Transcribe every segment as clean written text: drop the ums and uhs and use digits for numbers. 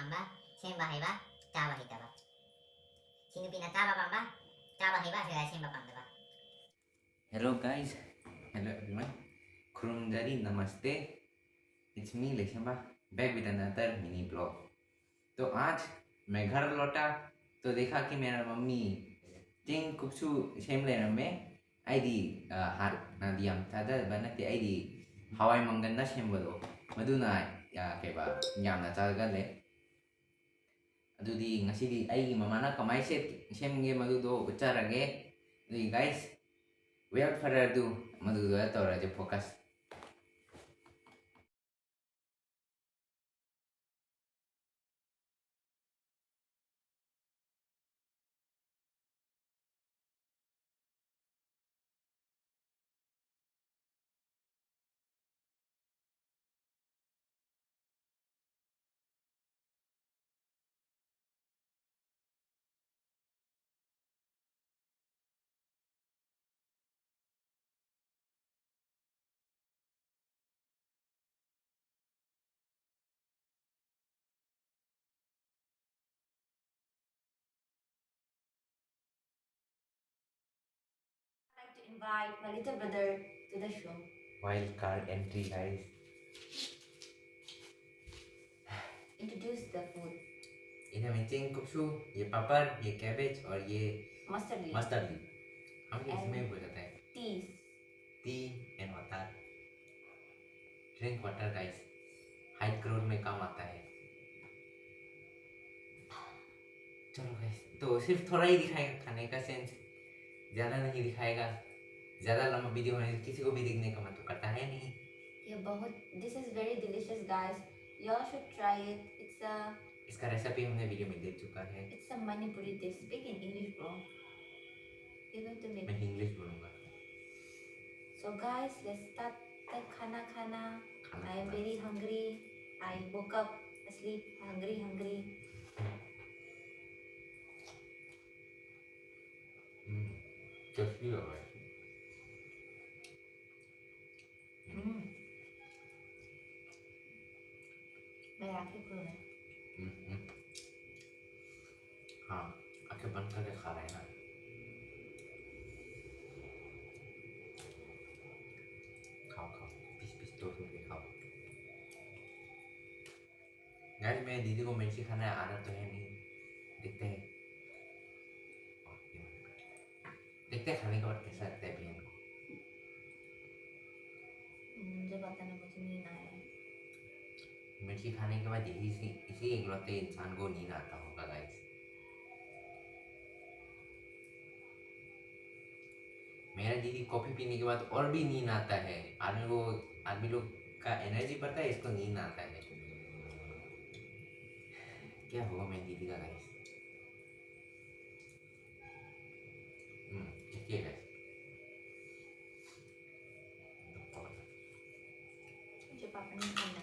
pamba, semba heba, chaba hitaba. Sinupina chaba pamba, chaba heba sila semba pamba. Hello guys, hello everyone. Kurumjari namaste. It's me Leshamba back with another mini blog. तो आज मैं घर लौटा तो देखा कि मेरा मम्मी चिंग कुप्सू शेमले में आईडी हार ना दियाम तादा बनते आईडी हवाई मंगन ना शेमबलो मधुना या केबा यामना चागले अदुदी ngasiदी आई ममाना कमाई से शेमगे मधुदो उच्चारगे अदुदी guys without further ado मधुदो तोरा focus. Invite my little brother to the show. Wild card entry, guys. Introduce the food. इन्हें में चिंग कुप्सू, ये पापड़, ये कैबेज और ये Mustard leaf. Mustard leaf. हम इसमें बोल जाते हैं. Tea and water. Drink water, guys. High growth में काम आता है. चलो guys, तो सिर्फ थोड़ा ही दिखाएगा खाने का सेंस. ज़्यादा नहीं दिखाएगा. ज़्यादा लंबा वीडियो होने किसी को भी देखने का मन तो करता है नहीं. ये बहुत. This is very delicious, guys. You all should try it. इसका रेसिपी हमने वीडियो में देख चुका है. It's a Manipuri dish. Speak in English, bro. You're going to make. मैं इंग्लिश बोलूँगा. So guys, let's start the khana. I am very hungry. I woke up asleep hungry. Tasty लग रहा है. मेरी आँखें खुल गई. हाँ, आँखें बंद करके खा रहे हैं ना. खाओ पीस तोड़ के खाओ. गाइस मेरी दीदी को मिर्ची खाना आदत तो है नहीं. देखते हैं खाने के बाद कैसा लगता है बहन को. मुझे पता नहीं, मुझे नींद आया है. मिर्ची खाने के बाद इसी इकलौते इंसान को नींद आता होगा गाइस. मेरा दीदी कॉफी पीने के बाद और भी नींद आता है. आदमी लोग का एनर्जी बढ़ता है, इसको नींद आता है. क्या होगा मेरी दीदी का गाइस. देखिए गाइस. मुझे पापा नहीं खाना.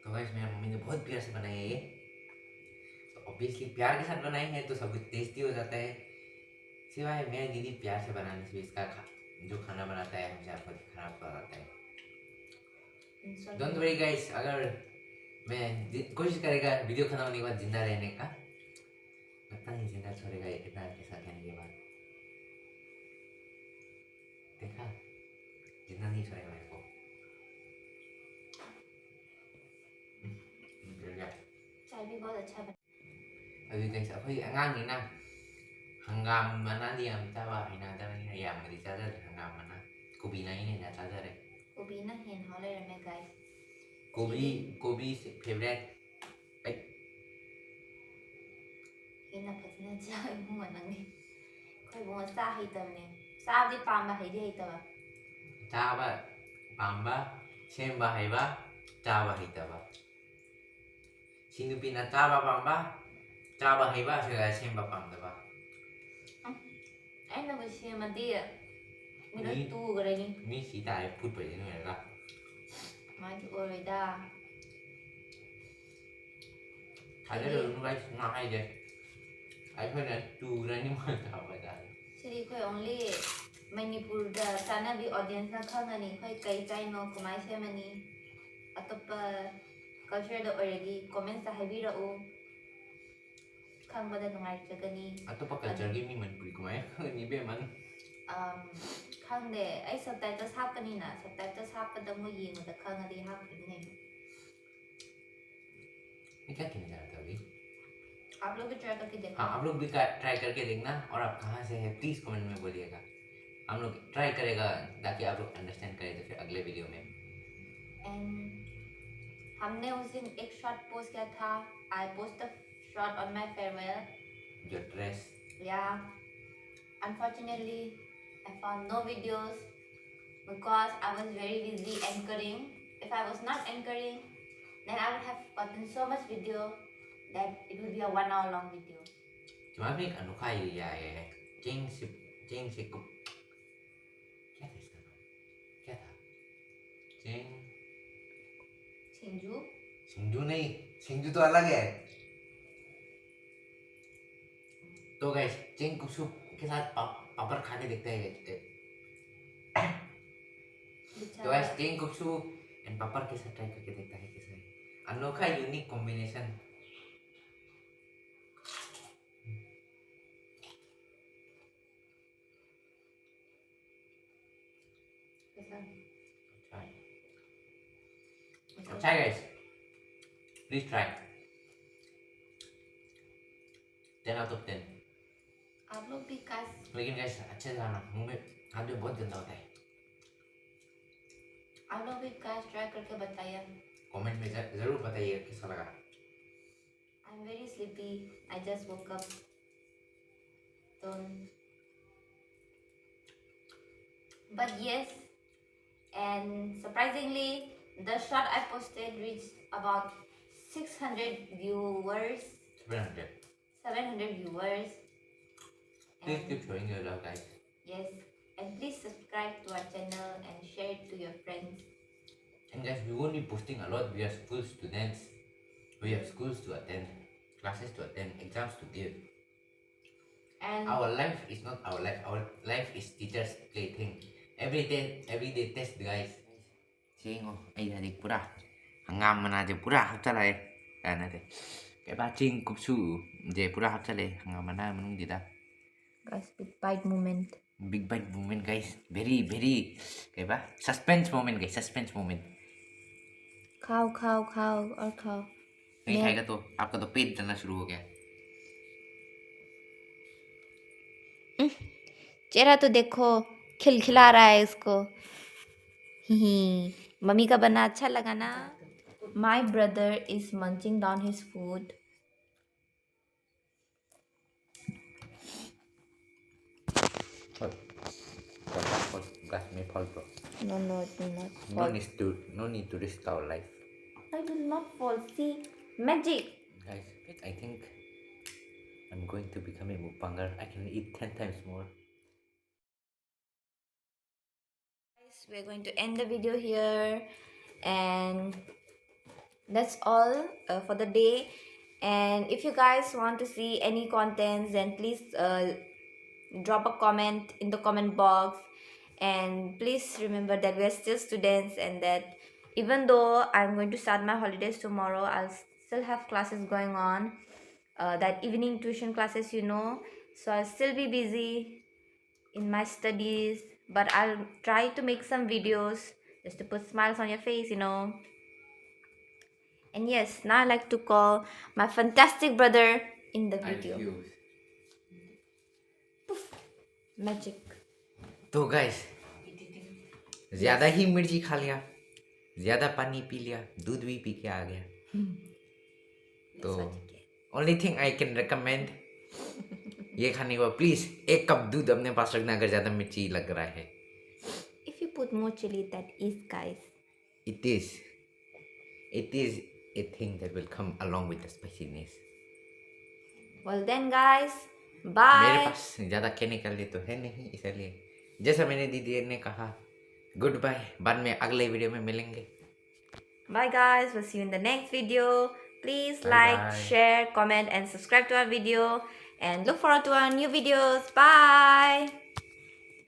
तो गाइस मेरी मम्मी ने बहुत प्यार से बनाई है ये. तो ऑब्वियसली प्यार के साथ बनाई है तो सब कुछ टेस्टी हो जाता है. सिवाय मेरी दीदी प्यार से बनाने से इसका जो खाना बनाता है हमेशा बहुत खराब बनाता है. डोंट वरी गाइस, अगर मैं कोशिश करेगा वीडियो खत्म होने के बाद जिंदा रहने का. पता नहीं जिंदा छोड़ेगा इतना पैसा कहने के बाद. देखा, जिंदा नहीं छोड़ेगा मेरे को. चाय भी बहुत अच्छा बना. अभी गाइस अभी अंगांगी ना हंगाम मना दिया हम तब आई ना तब नहीं या मेरी चादर हंगाम मना कोबी नहीं ना चादर है. कोबी ना हेन हो ले रहे गाइस. कोबी से फेवरेट. हेना फजना चाय मुंह नंगे. कोई बहुत सा ही तबने. साब दी पामा है दे तब. चाबा पाम्बा शेम्बा हैबा चाबा हितबा. सिनुपिना चाबा पाम्बा चाबा हैबा शेम्बा पाम्दबा. Ay na ba siya madia? Minat tu gara ni. मी सीता है फुट पे नहीं रहेगा. Mati oi da. खाने लो गाइस ना है जे. ꯑꯩꯈꯣꯏꯅ ꯇꯨꯔꯅꯤ ꯃꯣꯏ ꯇꯧꯕꯗ Actually, we only Manipurda Sanabi audience na khangani khoi kai kai no kumai semani atapa culture da already comments ta haibirao khangbada nungai chagani ꯑꯇꯣꯞꯄ ꯀꯜꯆꯔꯒꯤ ꯃꯤ ꯃꯅꯤꯄꯨꯔꯤ ꯀꯃꯥꯏꯅ ꯈꯪꯒꯅꯤ ꯏꯕꯦꯝꯃ khangde ai subtitles hapani na subtitles hapada mo yengda khangadi hapni nei ये क्या कहने जा रहा था अभी आप लोग भी ट्राई करके देखो हाँ आप लोग भी ट्राई करके देखना और आप कहाँ से है प्लीज कमेंट में बोलिएगा हम लोग ट्राई करेगा ताकि आप लोग अंडरस्टैंड करें तो फिर अगले वीडियो में एंड हमने उस दिन एक शॉर्ट पोस्ट किया था I post the shot on my farewell जो dress yeah unfortunately I found no videos because I was very busy anchoring. If I was not anchoring, then I would have gotten so much video that it would be a 1 hour long video. तुम्हारे में एक अनोखा area है Cheng से cook क्या था इसका नाम क्या था चेंग Chinju? सिंधु नहीं सिंधु तो अलग है तो गाइस चेंग कुसु के साथ पापड़ खा के देखते हैं तो गाइस चेंग कुसु एंड पापड़ के साथ ट्राई करके देखता है कैसा है अनोखा यूनिक कॉम्बिनेशन अच्छा guys please try 10 out of 10 आप लोग भी guys लेकिन गाइस अच्छे से खाना मुंह में हाथ में बहुत गंदा होता है आप लोग भी guys ट्राई करके बताइए कमेंट में जरूर बताइए कैसा लगा I'm very sleepy. I just woke up. Don't. But yes, and surprisingly, the shot I posted reached about 600 viewers. 700 700 viewers. Please keep showing your love guys Yes, and please subscribe to our channel and share it to your friends. and guys we won't be posting a lot we are school students we have schools to attend classes to attend exams to give And our life is not our life is teachers plaything every day test guys Chingo ai là đi pura hangam mana je pura hapchalai ana de cái ba ching kupsu je pura hapchale hangam mana manung dida guys, big bite moment. big bite moment guys very cái ba suspense moment guys suspense moment खाओ खाओ खाओ और खाओ नहीं खाएगा तो आपका तो पेट जलना शुरू हो गया चेहरा तो देखो खिलखिला रहा है इसको ही मम्मी का बना अच्छा लगा ना my brother is munching down his food Glass may fall bro no it will not fall. no need to risk our life I will not fall. See, magic. guys I think I'm going to become a mukbanger I can eat 10 times more Guys, we're going to end the video here, and that's all for the day. And if you guys want to see any contents, then please drop a comment in the comment box. And please remember that we are still students, and that even though I'm going to start my holidays tomorrow, I'll still have classes going on, that evening tuition classes, so I'll still be busy in my studies, but I'll try to make some videos just to put smiles on your face. And yes, now I like to call my fantastic brother in the I video. refuse Poof. Magic. तो guys ज्यादा ही मिर्ची खा लिया ज्यादा पानी P लिया दूध भी पी के आ गया तो only thing I can recommend ये खाने को प्लीज 1 कप दूध अपने पास रखना अगर ज्यादा मिर्ची लग रहा है If you put more chili, that is, guys. it is a thing that will come along with the spiciness Well then, guys, मेरे bye. पास ज्यादा केमिकल तो है नहीं इसलिए जैसा मैंने दीदी ने कहा गुड बाय बाद में अगले वीडियो में मिलेंगे Bye, guys. We'll see you in the next video. Please Bye, like, bye. share, comment, and subscribe to our video. and look forward to our new videos. Bye.